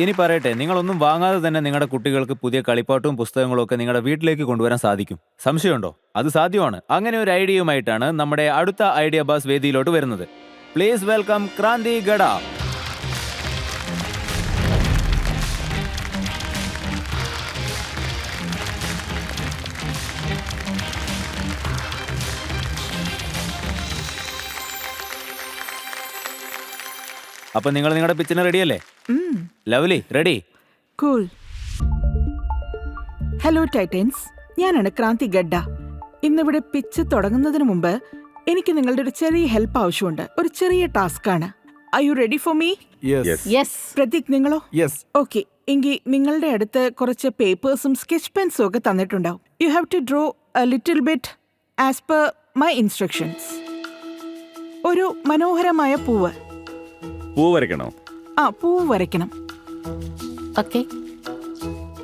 ഇനി പറയട്ടെ, നിങ്ങളൊന്നും വാങ്ങാതെ തന്നെ നിങ്ങളുടെ കുട്ടികൾക്ക് പുതിയ കളിപ്പാട്ടവും പുസ്തകങ്ങളും ഒക്കെ നിങ്ങളുടെ വീട്ടിലേക്ക് കൊണ്ടുവരാൻ സാധിക്കും. സംശയമുണ്ടോ? അത് സാധ്യമാണ്. അങ്ങനെ ഒരു ഐഡിയയുമായിട്ടാണ് നമ്മുടെ അടുത്ത ഐഡിയ ബസ് വേദിയിലോട്ട് വരുന്നത്. Please welcome Kranthi Gadda. അപ്പൊ നിങ്ങൾ നിങ്ങളുടെ പിച്ചിന് റെഡിയല്ലേ? Lovely, ready? Cool. Hello Titans, ഞാനാണ് ക്രാന്തി ഗഡ്ഡ. ഇന്നിവിടെ പിച്ച് തുടങ്ങുന്നതിന് മുമ്പ് എനിക്ക് നിങ്ങളുടെ ഒരു ചെറിയ ഹെൽപ്പ് ആവശ്യമുണ്ട്. ഒരു ചെറിയ ടാസ്ക് ആണ്. Are you ready for me? Prateek, നിങ്ങളോ? ഓക്കെ, എങ്കിൽ നിങ്ങളുടെ അടുത്ത് കുറച്ച് പേപ്പേഴ്സും സ്കെച്ച് പെൻസും ഒക്കെ തന്നിട്ടുണ്ടാവും. You have to draw a little bit as per my instructions. ഒരു മനോഹരമായ പൂവ് വരയ്ക്കണോ? പൂവ് വരയ്ക്കണം. ഓക്കേ.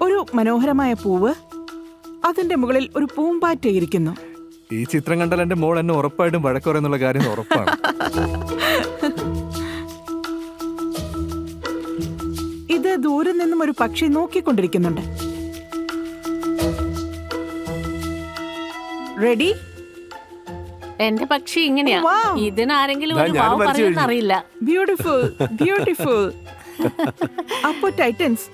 ഒരു മനോഹരമായ പൂവ്, അതിന്റെ മുകളിൽ ഒരു പൂമ്പാറ്റ ഇരിക്കുന്നു. ഈ ചിത്രം കണ്ടാൽ എന്റെ മോൾ എന്നെ ഉറപ്പായിട്ടും വഴക്കുറയെന്നുള്ള കാര്യം ഉറപ്പാണ്. ഇത് ദൂരെ നിന്നും ഒരു പക്ഷി നോക്കിക്കൊണ്ടിരിക്കുന്നുണ്ട്. റെഡി? എന്റെ പക്ഷി ഇങ്ങനെയാ. Wow. ഇതിനാരെങ്കിലും ഒരു വാവ് പറയുമെന്നറിയില്ല. Beautiful, beautiful. അപ്പോ ടൈറ്റൻസ്,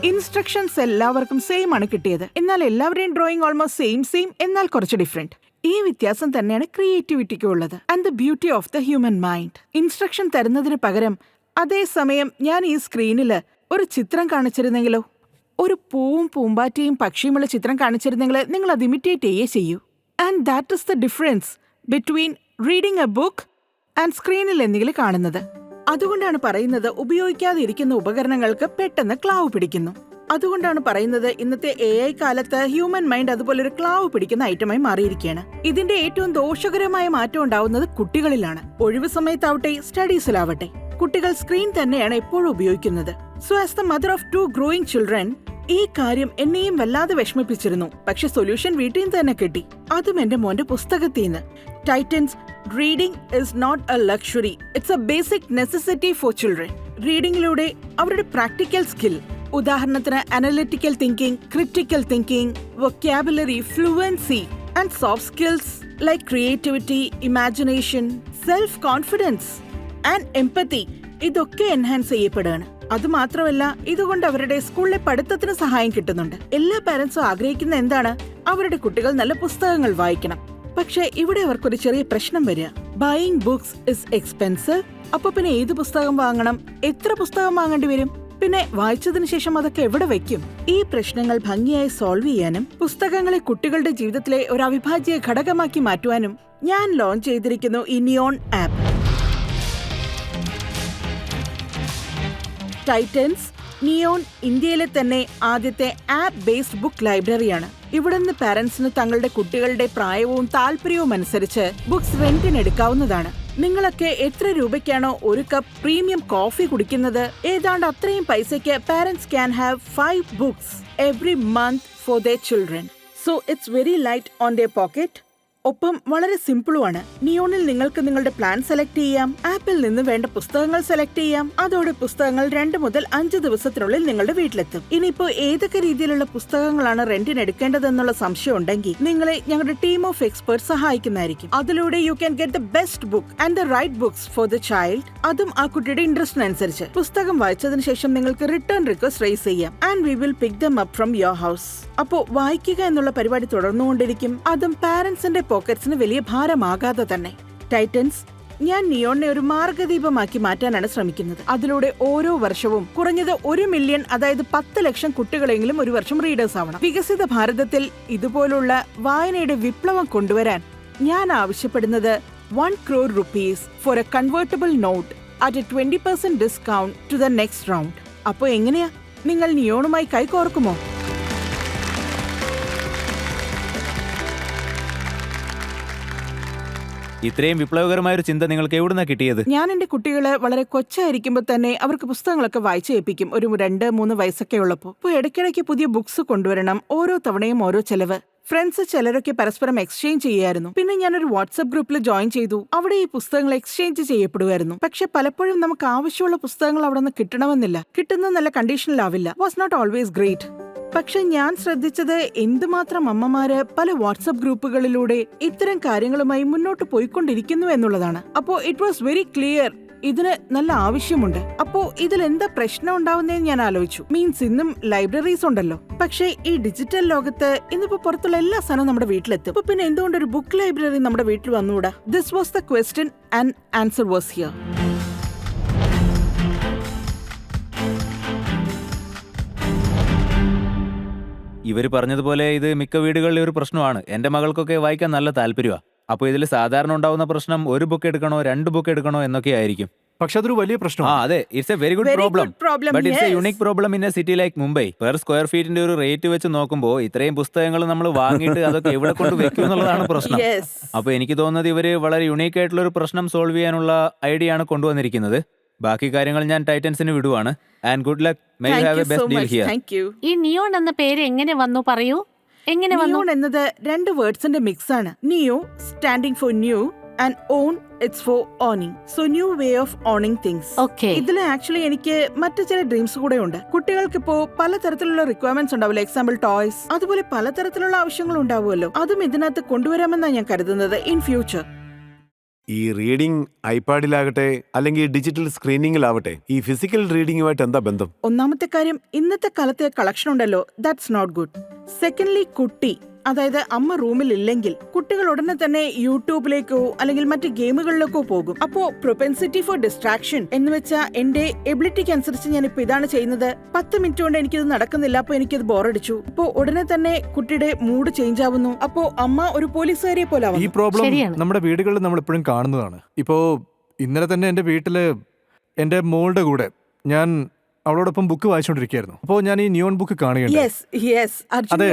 ഇൻസ്ട്രക്ഷൻസ് എല്ലാവർക്കും സെയിം ആണ് കിട്ടിയത്. എന്നാൽ എല്ലാവരുടെയും ഡ്രോയിങ് ഓൾമോസ്റ്റ് സെയിം, എന്നാൽ കുറച്ച് ഡിഫറെന്റ്. ഈ വ്യത്യാസം തന്നെയാണ് ക്രിയേറ്റിവിറ്റിക്ക് ഉള്ളത് and the beauty of the human mind. Instruction തരുന്നതിന് പകരം അതേസമയം ഞാൻ ഈ സ്ക്രീനിൽ ഒരു ചിത്രം കാണിച്ചിരുന്നെങ്കിലോ? ഒരു പൂവും പൂമ്പാറ്റയും പക്ഷിയുമുള്ള ചിത്രം കാണിച്ചിരുന്നെങ്കിൽ നിങ്ങൾ അത് ഇമിറ്റേറ്റ് ചെയ്യൂ. And that is the difference between reading A book and സ്ക്രീനിൽ എന്തെങ്കിലും കാണുന്നത്. അതുകൊണ്ടാണ് പറയുന്നത് ഉപയോഗിക്കാതെ ഇരിക്കുന്ന ഉപകരണങ്ങൾക്ക് പെട്ടെന്ന് ക്ലാവ് പിടിക്കുന്നു. അതുകൊണ്ടാണ് പറയുന്നത് ഇന്നത്തെ AI കാലത്ത് ഹ്യൂമൻ മൈൻഡ് അതുപോലെ ഒരു ക്ലാവ് പിടിക്കുന്ന ഐറ്റമായി മാറിയിരിക്കുകയാണ്. ഇതിന്റെ ഏറ്റവും ദോഷകരമായ മാറ്റം ഉണ്ടാവുന്നത് കുട്ടികളിലാണ്. ഒഴിവ് സമയത്താവട്ടെ, സ്റ്റഡീസിലാവട്ടെ, കുട്ടികൾ സ്ക്രീൻ തന്നെയാണ് എപ്പോഴും ഉപയോഗിക്കുന്നത്. So as the mother of 2 growing children, ഈ കാര്യം എന്നെയും വല്ലാതെ വിഷമിപ്പിച്ചിരുന്നു. പക്ഷെ സൊല്യൂഷൻ വീട്ടിൽ നിന്ന് തന്നെ കിട്ടി, അതും എന്റെ മോന്റെ പുസ്തകത്തിൽ നിന്ന്. Titans, reading is not a luxury, it's a basic necessity for children. റീഡിംഗിലൂടെ അവരുടെ പ്രാക്ടിക്കൽ സ്കിൽ, ഉദാഹരണത്തിന് analytical thinking, critical thinking, vocabulary, fluency and soft skills like creativity, imagination, self confidence and empathy, ഇതൊക്കെ എൻഹാൻസ് ചെയ്യപ്പെടുകയാണ്. അതുമാത്രമല്ല, ഇതുകൊണ്ട് അവരുടെ സ്കൂളിലെ പഠിത്തത്തിന് സഹായം കിട്ടുന്നുണ്ട്. എല്ലാ പാരന്റ്സും ആഗ്രഹിക്കുന്ന എന്താണ്? അവരുടെ കുട്ടികൾ നല്ല പുസ്തകങ്ങൾ വായിക്കണം. പക്ഷെ ഇവിടെ അവർക്കൊരു ചെറിയ പ്രശ്നം വരിക. Buying books is expensive. അപ്പൊ പിന്നെ ഏത് പുസ്തകം വാങ്ങണം? എത്ര പുസ്തകം വാങ്ങേണ്ടി വരും? പിന്നെ വായിച്ചതിനു ശേഷം അതൊക്കെ എവിടെ വെക്കും? ഈ പ്രശ്നങ്ങൾ ഭംഗിയായി സോൾവ് ചെയ്യാനും പുസ്തകങ്ങളെ കുട്ടികളുടെ ജീവിതത്തിലെ ഒരു അവിഭാജ്യ ഘടകമാക്കി മാറ്റുവാനും ഞാൻ ലോഞ്ച് ചെയ്തിരിക്കുന്നു ഈ നിയോൺ ആപ്പ്. ടൈറ്റൻസ്, നിയോൺ ഇന്ത്യയിലെ തന്നെ ആദ്യത്തെ ആപ്പ് ബേസ്ഡ് ബുക്ക് ലൈബ്രറിയാണ്. ഇവിടുന്ന് പാരന്റ്സിന് തങ്ങളുടെ കുട്ടികളുടെ പ്രായവും താല്പര്യവും അനുസരിച്ച് ബുക്സ് റെന്റിന് എടുക്കാവുന്നതാണ്. നിങ്ങളൊക്കെ എത്ര രൂപയ്ക്കാണോ ഒരു കപ്പ് പ്രീമിയം കോഫി കുടിക്കുന്നത്, ഏതാണ്ട് അത്രയും പൈസയ്ക്ക് parents can have 5 books every month for their children. So it's very light on their pocket. ഒപ്പം വളരെ സിമ്പിളുമാണ്. നിയോണിൽ നിങ്ങൾക്ക് നിങ്ങളുടെ പ്ലാൻ സെലക്ട് ചെയ്യാം, ആപ്പിൽ നിന്ന് വേണ്ട പുസ്തകങ്ങൾ സെലക്ട് ചെയ്യാം. അതോടെ പുസ്തകങ്ങൾ 2 മുതൽ 5 ദിവസത്തിനുള്ളിൽ നിങ്ങളുടെ വീട്ടിലെത്തും. ഇനിയിപ്പോ ഏതൊക്കെ രീതിയിലുള്ള പുസ്തകങ്ങളാണ് റെന്റിന് എടുക്കേണ്ടതെന്നുള്ള സംശയം ഉണ്ടെങ്കിൽ നിങ്ങളെ ഞങ്ങളുടെ ടീം ഓഫ് എക്സ്പേർട്ട് സഹായിക്കുന്നതായിരിക്കും. അതിലൂടെ you can get the best book and the right books for the child. അതും ആ കുട്ടിയുടെ ഇൻട്രസ്റ്റിനനുസരിച്ച്. പുസ്തകം വായിച്ചതിന് ശേഷം നിങ്ങൾക്ക് റിട്ടേൺ റിക്വസ്റ്റ് റേസ് ചെയ്യാം and we will pick them up from your house. അപ്പോ വായിക്കുക എന്നുള്ള പരിപാടി തുടർന്നുകൊണ്ടിരിക്കും, അതും പാരന്റ്സിന്റെ പോക്കറ്റ്സിന് വലിയ ഭാരമാകാതെ തന്നെ. ടൈറ്റൻസ്, ഞാൻ നിയോണിനെ ഒരു മാർഗദീപമാക്കി മാറ്റാനാണ് ശ്രമിക്കുന്നത്. അതിലൂടെ ഓരോ വർഷവും കുറഞ്ഞത് 1 മില്യൺ, അതായത് 10 ലക്ഷം കുട്ടികളെങ്കിലും ഒരു വർഷം റീഡേഴ്സ് ആവണം. വികസിത ഭാരതത്തിൽ ഇതുപോലുള്ള വായനയുടെ വിപ്ലവം കൊണ്ടുവരാൻ ഞാൻ ആവശ്യപ്പെടുന്നത് 1 crore rupees for a convertible note at a 20% discount to the next round. അപ്പോ എങ്ങനെയാ, നിങ്ങൾ നിയോണുമായി കൈകോർക്കുമോ? ഇത്രയും വിപ്ലവകരമായ ഒരു ചിന്ത നിങ്ങൾക്ക് എവിടുന്നാ കിട്ടിയത്? ഞാൻ എന്റെ കുട്ടികളെ വളരെ കൊച്ചായിരിക്കുമ്പോൾ തന്നെ അവർക്ക് പുസ്തകങ്ങളൊക്കെ വായിച്ചു കേൾപ്പിക്കും. ഒരു 2-3 വയസ്സൊക്കെ ഉള്ളപ്പോൾ. ഇപ്പോൾ ഇടയ്ക്കിടയ്ക്ക് പുതിയ ബുക്സ് കൊണ്ടുവരണം. ഓരോ തവണയും ഓരോ ചെലവ്. ഫ്രണ്ട്സ് ചിലരൊക്കെ പരസ്പരം എക്സ്ചേഞ്ച് ചെയ്യായിരുന്നു. പിന്നെ ഞാനൊരു വാട്സ്ആപ്പ് ഗ്രൂപ്പിൽ ജോയിൻ ചെയ്തു. അവിടെ ഈ പുസ്തകങ്ങൾ എക്സ്ചേഞ്ച് ചെയ്യപ്പെടുമായിരുന്നു. പക്ഷെ പലപ്പോഴും നമുക്ക് ആവശ്യമുള്ള പുസ്തകങ്ങൾ അവിടെ നിന്ന് കിട്ടണമെന്നില്ല. കിട്ടുന്ന നല്ല കണ്ടീഷനിലാവില്ല. Was not always great. പക്ഷെ ഞാൻ ശ്രദ്ധിച്ചത് എന്തുമാത്രം അമ്മമാര് പല വാട്സ്ആപ്പ് ഗ്രൂപ്പുകളിലൂടെ ഇത്തരം കാര്യങ്ങളുമായി മുന്നോട്ട് പോയിക്കൊണ്ടിരിക്കുന്നു എന്നുള്ളതാണ്. അപ്പോ ഇറ്റ് വാസ് വെരി ക്ലിയർ, ഇതിന് നല്ല ആവശ്യമുണ്ട്. അപ്പോ ഇതിൽ എന്താ പ്രശ്നം ഉണ്ടാവുന്നതെന്ന് ഞാൻ ആലോചിച്ചു. മീൻസ് ഇന്നും ലൈബ്രറീസ് ഉണ്ടല്ലോ, പക്ഷേ ഈ ഡിജിറ്റൽ ലോകത്ത് ഇന്നിപ്പോ പുറത്തുള്ള എല്ലാ സാധനവും നമ്മുടെ വീട്ടിലെത്തും. അപ്പൊ പിന്നെ എന്തുകൊണ്ട് ഒരു ബുക്ക് ലൈബ്രറി നമ്മുടെ വീട്ടിൽ വന്നുകൂടാ? This was the question and answer was here. ഇവര് പറഞ്ഞതുപോലെ ഇത് മിക്ക വീടുകളിലെ ഒരു പ്രശ്നമാണ്. എന്റെ മകൾക്കൊക്കെ വായിക്കാൻ നല്ല താല്പര്യമാണ്. അപ്പോൾ ഇതിൽ സാധാരണ ഉണ്ടാവുന്ന പ്രശ്നം ഒരു ബുക്ക് എടുക്കണോ 2 ബുക്ക് എടുക്കണോ എന്നൊക്കെ ആയിരിക്കും. പക്ഷെ അതൊരു വലിയ ആ പ്രശ്നമാണ്. അതെ, it's a very good problem. But it's a unique problem in a city like Mumbai. Per square ഫീറ്റിന്റെ ഒരു റേറ്റ് വെച്ച് നോക്കുമ്പോൾ ഇത്രയും പുസ്തകങ്ങൾ നമ്മൾ വാങ്ങിയിട്ട് അതൊക്കെ എവിടെ കൊണ്ട് വെക്കും എന്നുള്ളതാണ് പ്രശ്നം. അപ്പൊ എനിക്ക് തോന്നുന്നത് ഇവര് വളരെ യുണീക്ക് ആയിട്ടുള്ള ഒരു പ്രശ്നം സോൾവ് ചെയ്യാനുള്ള ഐഡിയ ആണ് കൊണ്ടുവന്നിരിക്കുന്നത്. ബാക്കി കാര്യങ്ങൾ ഞാൻ ടൈറ്റൻസിന് വിടുവാണ്. And good luck. May you have a best deal here. ഈ നിയോൺ എന്ന പേര് എങ്ങനെ വന്നു പറയൂ? എങ്ങനെ വന്നു? നിയോൺ എന്നത് 2 വേർഡ്സിന്റെ മിക്സ് ആണ്. Neo standing for new and own it's for owning. So new way of owning things. Okay. ഇതിൽ ആക്ച്വലി എനിക്ക് മറ്റു ചില ഡ്രീംസ് കൂടെ ഉണ്ട്. കുട്ടികൾക്ക് ഇപ്പോ പലതരത്തിലുള്ള റിക്വയർമെന്റ്സ് ഉണ്ടാവില്ല. എക്സാമ്പിൾ ടോയ്സ്, അതുപോലെ പലതരത്തിലുള്ള ആവശ്യങ്ങൾ ഉണ്ടാവുമല്ലോ. അതും ഇതിനകത്ത് കൊണ്ടുവരാമെന്നാണ് ഞാൻ കരുതുന്നത് ഇൻ ഫ്യൂച്ചർ. ഈ റീഡിംഗ് ഐപാഡിലാകട്ടെ അല്ലെങ്കിൽ ഡിജിറ്റൽ സ്ക്രീനിങ്ങിലാവട്ടെ, ഈ ഫിസിക്കൽ റീഡിംഗുമായിട്ട് എന്താ ബന്ധം? ഒന്നാമത്തെ കാര്യം, ഇന്നത്തെ കാലത്തെ കളക്ഷൻ ഉണ്ടല്ലോ, ദാറ്റ്സ് നോട്ട് ഗുഡ്. സെക്കൻഡ്ലി, കുട്ടി അതായത് അമ്മ റൂമിൽ ഇല്ലെങ്കിൽ കുട്ടികൾ ഉടനെ തന്നെ യൂട്യൂബിലേക്കോ അല്ലെങ്കിൽ മറ്റ് ഗെയിമുകളിലേക്കോ പോകും. അപ്പോ പ്രൊപെൻസിറ്റി ഫോർ ഡിസ്ട്രാക്ഷൻ എന്ന് വെച്ചാൽ എന്റെ എബിലിറ്റിക്ക് അനുസരിച്ച് ഞാൻ ഇപ്പൊ ഇതാണ് ചെയ്യുന്നത്. 10 മിനിറ്റ് കൊണ്ട് എനിക്കിത് നടക്കുന്നില്ല, അപ്പൊ എനിക്കിത് ബോറടിച്ചു. അപ്പോ ഉടനെ തന്നെ കുട്ടിയുടെ മൂഡ് ചേഞ്ച് ആവുന്നു. അപ്പോ അമ്മ ഒരു പോലീസുകാരിയെ പോലെ ഈ ആവുന്നു. പ്രോബ്ലം ശരിയാണ്. നമ്മുടെ വീടുകളിൽ നമ്മൾ എപ്പോഴും കാണുന്നതാണ്. ഇപ്പോ ഇന്നലെ തന്നെ എന്റെ വീട്ടില് എന്റെ മോളുടെ കൂടെ ഞാൻ അവളോടൊപ്പം ബുക്ക് വായിച്ചുകൊണ്ടിരിക്കുകയായിരുന്നു. അപ്പോൾ ഞാൻ ഈ നിയോൺ ബുക്ക് കാണുകയുണ്ടായി. അതെ,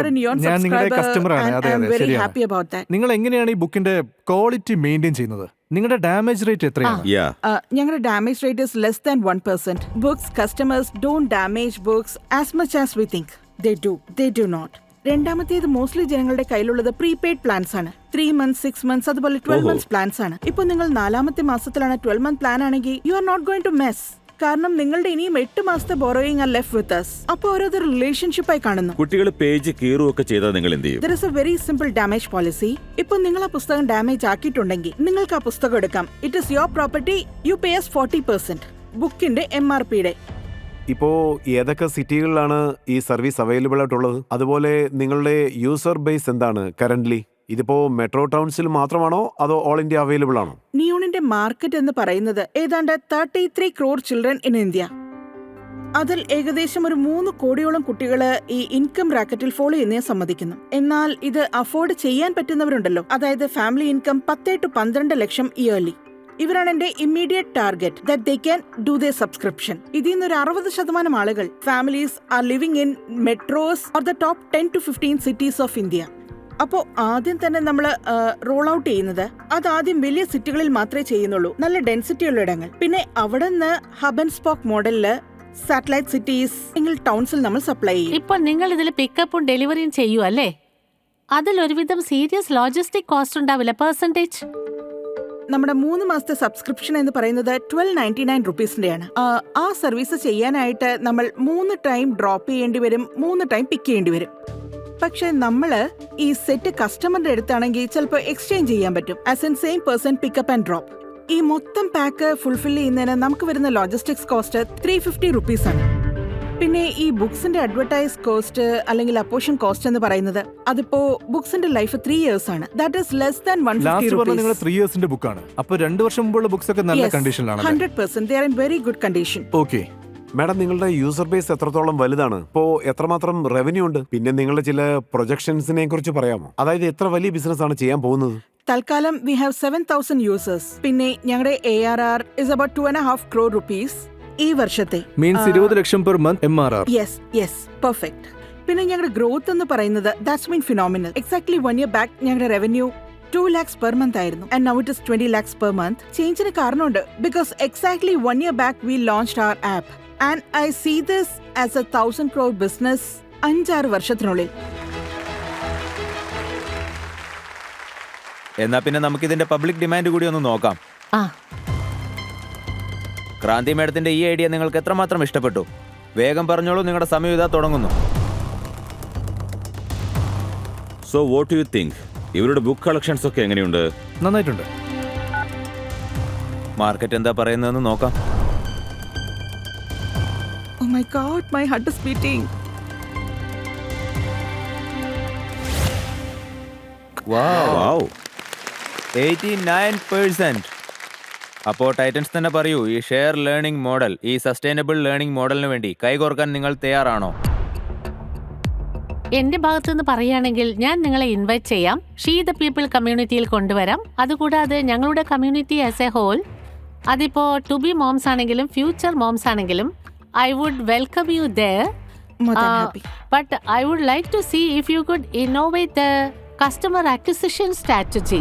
ഞാൻ നിങ്ങളുടെ കസ്റ്റമറാണ്. അതെ അതെ, ശരിയാണ്. നിങ്ങൾ എങ്ങനെയാണ് ഈ ബുക്കിന്റെ ക്വാളിറ്റി മെയിൻറ്റെയിൻ ചെയ്യുന്നത്? നിങ്ങളുടെ ഡാമേജ് റേറ്റ് എത്രയാണ്? ഞങ്ങളുടെ damage rate is less than 1%. Books customers don't damage books as much as we think. They do not. രണ്ടാമത്തേത്, മോസ്റ്റ്ലി ജനങ്ങളുടെ കയ്യിലുള്ളത് പ്രീപെയ്ഡ് പ്ലാൻസ് ആണ്. 3 months, 6 months, അതുപോലെ 12 months പ്ലാൻസ് ആണ്. ഇപ്പൊ നിങ്ങൾ 4ാമത്തെ മാസത്തിലാണ് 12 month പ്ലാൻ ആണെങ്കിൽ you are not going to mess. കാരണം നിങ്ങളുടെ ഇനിയും 8 മാസത്തെ borrowing are left with us. അപ്പോൾ ഓരോരു റിലേഷൻഷിപ്പായി കാണുന്നു. കുട്ടികൾ പേജ് കീറുകയൊക്കെ ചെയ്താൽ നിങ്ങൾ എന്ത് ചെയ്യും? There is a very simple damage policy. ഇപ്പോൾ നിങ്ങൾ ആ പുസ്തകം ഡാമേജ് ആക്കിയിട്ടുണ്ടെങ്കിൽ നിങ്ങൾക്ക് ആ പുസ്തകം എടുക്കാം. It is your property. U pay us 40% ബുക്കിന്റെ MRPയുടെ. ഇപ്പോ ഏതൊക്കെ സിറ്റികളിലാണ് ഈ സർവീസ് അവൈലബിൾ ആയിട്ടുള്ളത്? അതുപോലെ നിങ്ങളുടെ യൂസർ ബേസ് എന്താണ് കറന്റ്ലി? ഇതിപ്പോ മെട്രോ ടൗൺസിൽ മാത്രമാണോ അതോ ഓൾ ഇന്ത്യ അവൈലബിൾ ആണോ? നിയോണിന്റെ മാർക്കറ്റ് എന്ന് പറയുന്നത് ഏതാണ്ട് 33 crore ചിൽഡ്രൻ ഇൻ ഇന്ത്യ. അതിൽ ഏകദേശം ഒരു 3 കോടിയോളം കുട്ടികള് ഈ ഇൻകം ബ്രാക്കറ്റിൽ ഫോളോ ചെയ്യുന്നതിനെ സമ്മതിക്കുന്നു. എന്നാൽ ഇത് അഫോർഡ് ചെയ്യാൻ പറ്റുന്നവരുണ്ടല്ലോ, അതായത് family income 10 to 12 lakh yearly. ഇവരാണ് എന്റെ immediate target that they can do the subscription. ഇതിൽ നിന്ന് ഒരു 60% ആളുകൾ families are living in metros or the top 10 to 15 cities of India. അപ്പോൾ ആദ്യം തന്നെ നമ്മൾ റോൾ ഔട്ട് ചെയ്യുന്നത് അത് ആദ്യം വലിയ സിറ്റികളിൽ മാത്രമേ ചെയ്യുന്നുള്ളൂ, നല്ല ഡെൻസിറ്റി ഉള്ള ഇടങ്ങൾ. പിന്നെ അവിടെ നിന്ന് ഹബ് ആൻഡ് സ്പോക്ക് മോഡലില് സാറ്റലൈറ്റ് സിറ്റീസ് എങ്കിൽ ടൗൺസിൽ നമ്മൾ സപ്ലൈ ചെയ്യും. ഇപ്പൊ നിങ്ങൾ ഇതിൽ പിക്കപ്പും ഡെലിവറിയും ചെയ്യൂ അല്ലേ? അതിൽ ഒരുവിധം സീരിയസ് ലോജിസ്റ്റിക് കോസ്റ്റ് ഉണ്ടാവില്ല പെർസെന്റേജ്? നമ്മുടെ 3 മാസത്തെ സബ്സ്ക്രിപ്ഷൻ എന്ന് പറയുന്നത് 1299 റുപ്പീസിന്റെയാണ്. ആ സർവീസ് ചെയ്യാനായിട്ട് നമ്മൾ 3 ടൈം ഡ്രോപ്പ് ചെയ്യേണ്ടി വരും, 3 ടൈം പിക്ക് ചെയ്യേണ്ടി വരും. പക്ഷെ നമ്മള് ഈ സെറ്റ് കസ്റ്റമറിന്റെ അടുത്താണെങ്കിൽ ചിലപ്പോൾ എക്സ്ചേഞ്ച് ചെയ്യാൻ പറ്റും. As in same person pickup and drop. ഈ മൊത്തം പാക്ക് ഫുൾഫിൽ ചെയ്യുന്നതിന് നമുക്ക് വരുന്ന ലോജിസ്റ്റിക്സ് കോസ്റ്റ് 350 റുപ്പീസ് ആണ്. പിന്നെ ഈ ബുക്സിന്റെ അഡ്വർടൈസ് കോസ്റ്റ് അല്ലെങ്കിൽ അപ്പോഷൻ കോസ്റ്റ് എന്ന് പറയുന്നത് അതിപ്പോ ബുക്സിന്റെ ലൈഫ് 3 years ആണ്. That is less than 150 rupees. നിങ്ങൾ 3 yearsന്റെ ബുക്കാണ്. അപ്പോൾ 2 വർഷം മുമ്പുള്ള ബുക്സ് ഒക്കെ നല്ല കണ്ടീഷനിലാണ്. 100% they are in very good condition. Okay madam, നിങ്ങളുടെ യൂസർ ബേസ് എത്രത്തോളം വലുതാണ്? ഇപ്പോ എത്രമാത്രം റവന്യൂ ഉണ്ട്? പിന്നെ നിങ്ങളുടെ ചില പ്രൊജക്ഷൻസിനെ കുറിച്ച് പറയാമോ? അതായത് എത്ര വലിയ ബിസിനസ് ആണ് ചെയ്യാൻ പോകുന്നത്? തൽക്കാലം we have 7,000 users. പിന്നെ ഞങ്ങളുടെ ARR is about 2.5 crore rupees ഈ വർഷത്തെ. മീൻസ് 20 ലക്ഷം per month MRR. Yes perfect. പിന്നെ ഞങ്ങളുടെ ഗ്രോത്ത് എന്ന് പറയുന്നത് that's been phenomenal. Exactly 1 year back ഞങ്ങളുടെ റവന്യൂ 2 lakhs per month ആയിരുന്നു. And now it is 20 lakhs per month. ചേഞ്ചിന് കാരണമുണ്ട്. Because exactly 1 year back we launched our app. And I see this as a 1,000 crore business 5-6 വർഷത്തിനുള്ളിൽ. എന്നാ പിന്നെ നമുക്കിതിന്റെ public demand കൂടി ഒന്ന് നോക്കാം. ആ ക്രാന്തി മേഡത്തിന്റെ ഈ ഐഡിയ നിങ്ങൾക്ക് എത്രമാത്രം ഇഷ്ടപ്പെട്ടു? വേഗം പറഞ്ഞോളൂ, നിങ്ങളുടെ സമയം ഇതാ തുടങ്ങുന്നു. So what you think? ഇവരുടെ ബുക്ക് കളക്ഷൻസ് ഒക്കെ എങ്ങനെയുണ്ട്? നന്നായിട്ടുണ്ട്. മാർക്കറ്റ് എന്താ പറയുന്നതെന്ന് നോക്കാം. Oh my god, my heart is beating. Wow. 89%. അപ്പോൾ ടൈറ്റൻസ് തന്നെ പറയൂ, ഈ ഷെയർ ലേണിംഗ് മോഡൽ, ഈ സസ്റ്റൈനബിൾ ലേണിംഗ് മോഡലിന് വേണ്ടി കൈകോർക്കാൻ നിങ്ങൾ തയ്യാറാണോ? എന്റെ ഭാഗത്തുനിന്ന് പറയുകയാണെങ്കിൽ ഞാൻ നിങ്ങളെ ഇൻവൈറ്റ് ചെയ്യാം. ഷീ ദ പീപ്പിൾ കമ്മ്യൂണിറ്റിയിൽ കൊണ്ടുവരാം. അതുകൂടാതെ ഞങ്ങളുടെ കമ്മ്യൂണിറ്റി ആസ് എ ഹോൾ, അതിപ്പോ ടു ബി മോംസ് ആണെങ്കിലും ഫ്യൂച്ചർ മോംസ് ആണെങ്കിലും, I would welcome you there. More than happy. But I would like to see if you could innovate the customer acquisition strategy.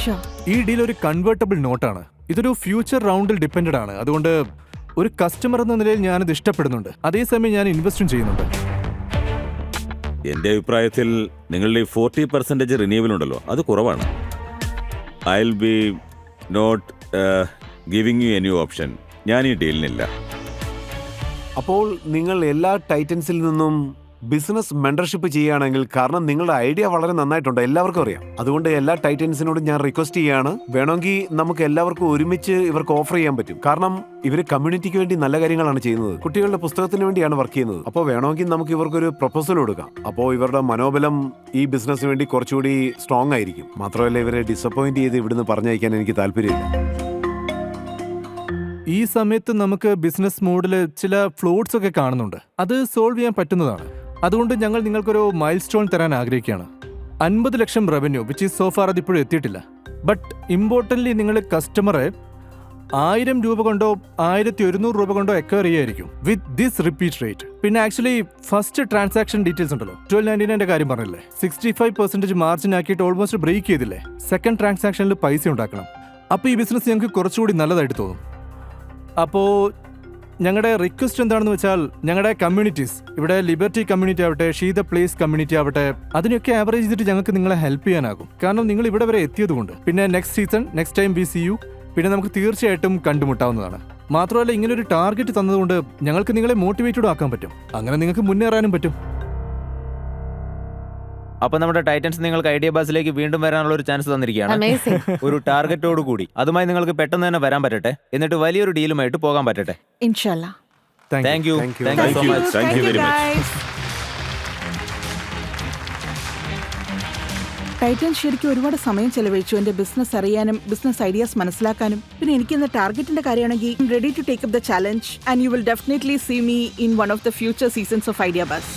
Sure. ഈ deal ഒരു convertible നോട്ടാണ്. ഇതൊരു future റൗണ്ടിൽ depended ആണ്. അതുകൊണ്ട് ഒരു customer എന്ന നിലയിൽ ഞാനിത് ഇഷ്ടപ്പെടുന്നുണ്ട്. അതേസമയം ഞാൻ ഇൻവെസ്റ്റും ചെയ്യുന്നുണ്ട്. എന്റെ അഭിപ്രായത്തിൽ നിങ്ങളുടെ 40% റിന്യൂവൽ ഉണ്ടല്ലോ, അത് കുറവാണ്. I will be not giving you any option. ഞാൻ ഈ ഡീലിനില്ല. അപ്പോൾ നിങ്ങൾ എല്ലാ ടൈറ്റൻസിൽ നിന്നും ബിസിനസ് മെന്റർഷിപ്പ് ചെയ്യുകയാണെങ്കിൽ, കാരണം നിങ്ങളുടെ ഐഡിയ വളരെ നന്നായിട്ടുണ്ട്, എല്ലാവർക്കും അറിയാം. അതുകൊണ്ട് എല്ലാ ടൈറ്റൻസിനോടും ഞാൻ റിക്വസ്റ്റ് ചെയ്യാണ്, വേണമെങ്കിൽ നമുക്ക് എല്ലാവർക്കും ഒരുമിച്ച് ഇവർക്ക് ഓഫർ ചെയ്യാൻ പറ്റും. കാരണം ഇവർ കമ്മ്യൂണിറ്റിക്ക് വേണ്ടി നല്ല കാര്യങ്ങളാണ് ചെയ്യുന്നത്, കുട്ടികളുടെ പുസ്തകത്തിന് വേണ്ടിയാണ് വർക്ക് ചെയ്യുന്നത്. അപ്പോൾ വേണമെങ്കിൽ നമുക്ക് ഇവർക്കൊരു പ്രൊപ്പോസൽ കൊടുക്കാം. അപ്പോൾ ഇവരുടെ മനോബലം ഈ ബിസിനസ്സിന് വേണ്ടി കുറച്ചുകൂടി സ്ട്രോങ് ആയിരിക്കും. മാത്രമല്ല ഇവരെ ഡിസപ്പോയിന്റ് ചെയ്ത് ഇവിടുന്ന് പറഞ്ഞയക്കാൻ എനിക്ക് താല്പര്യമില്ല. ഈ സമയത്ത് നമുക്ക് ബിസിനസ് മോഡിൽ ചില ഫ്ലോട്ട്സ് ഒക്കെ കാണുന്നുണ്ട്. അത് സോൾവ് ചെയ്യാൻ പറ്റുന്നതാണ്. അതുകൊണ്ട് ഞങ്ങൾ നിങ്ങൾക്കൊരു മൈൽ സ്റ്റോൺ തരാൻ ആഗ്രഹിക്കുകയാണ്. 50 ലക്ഷം revenue, which is so far അതിപ്പോഴും എത്തിയിട്ടില്ല. ബട്ട് ഇമ്പോർട്ടൻ്റ്ലി നിങ്ങൾ കസ്റ്റമറെ 1000 രൂപ കൊണ്ടോ 1100 രൂപ കൊണ്ടോ എക്വയർ ചെയ്യായിരിക്കും വിത്ത് ദിസ് റിപ്പീറ്റ് റേറ്റ്. പിന്നെ ആക്ച്വലി ഫസ്റ്റ് ട്രാൻസാക്ഷൻ ഡീറ്റെയിൽസ് ഉണ്ടല്ലോ, 1299 കാര്യം പറഞ്ഞില്ലേ, 65% മാർജിൻ ആക്കിയിട്ട് ഓൾമോസ്റ്റ് ബ്രേക്ക് ചെയ്തില്ലേ. സെക്കൻഡ് ട്രാൻസാക്ഷനിൽ പൈസ ഉണ്ടാക്കണം. അപ്പോൾ ഈ ബിസിനസ് ഞങ്ങൾക്ക് കുറച്ചുകൂടി നല്ലതായിട്ട് തോന്നും. അപ്പോൾ ഞങ്ങളുടെ റിക്വസ്റ്റ് എന്താണെന്ന് വെച്ചാൽ, ഞങ്ങളുടെ കമ്മ്യൂണിറ്റീസ്, ഇവിടെ ലിബർട്ടി കമ്മ്യൂണിറ്റി ആവട്ടെ, ഷീ ദ പ്ലേസ് കമ്മ്യൂണിറ്റി ആവട്ടെ, അതിനൊക്കെ ആവറേജ് ചെയ്തിട്ട് ഞങ്ങൾക്ക് നിങ്ങളെ ഹെൽപ്പ് ചെയ്യാനാകും. കാരണം നിങ്ങൾ ഇവിടെ വരെ എത്തിയതുകൊണ്ട്. പിന്നെ next season, next time we see you, പിന്നെ നമുക്ക് തീർച്ചയായിട്ടും കണ്ടുമുട്ടാവുന്നതാണ്. മാത്രമല്ല ഇങ്ങനെ ഒരു ടാർഗറ്റ് തന്നതുകൊണ്ട് ഞങ്ങൾക്ക് നിങ്ങളെ മോട്ടിവേറ്റഡ് ആക്കാൻ പറ്റും. അങ്ങനെ നിങ്ങൾക്ക് മുന്നേറാനും പറ്റും. അപ്പൊ നമ്മുടെ ടൈറ്റൻസ് നിങ്ങൾക്ക് ഐഡിയ ബാസിലേക്ക് വീണ്ടും വരാനുള്ള ഒരു ചാൻസ് തന്നിരിക്കുകയാണ്. Amazing. ഒരു ടാർഗറ്റോട് കൂടി. അതുമായി നിങ്ങൾക്ക് പെട്ടെന്ന് തന്നെ വരാൻ പറ്റട്ടെ, എന്നിട്ട് വലിയൊരു ഡീലുമായിട്ട് പോകാൻ പറ്റട്ടെ. Inshallah. Thank you Thank you. So much. Thank you very much. guys. Titan ശരിക്കും ഒരുപാട് സമയം ചെലവഴിച്ചു എന്റെ ബിസിനസ് അറിയാനും ബിസിനസ് ഐഡിയാസ് മനസ്സിലാക്കാനും. പിന്നെ എനിക്ക് ഇന്ന് ടാർഗറ്റിന്റെ കാര്യമാണെങ്കിൽ ready to take up the challenge and you will definitely see me in one of the future seasons of Idea bus.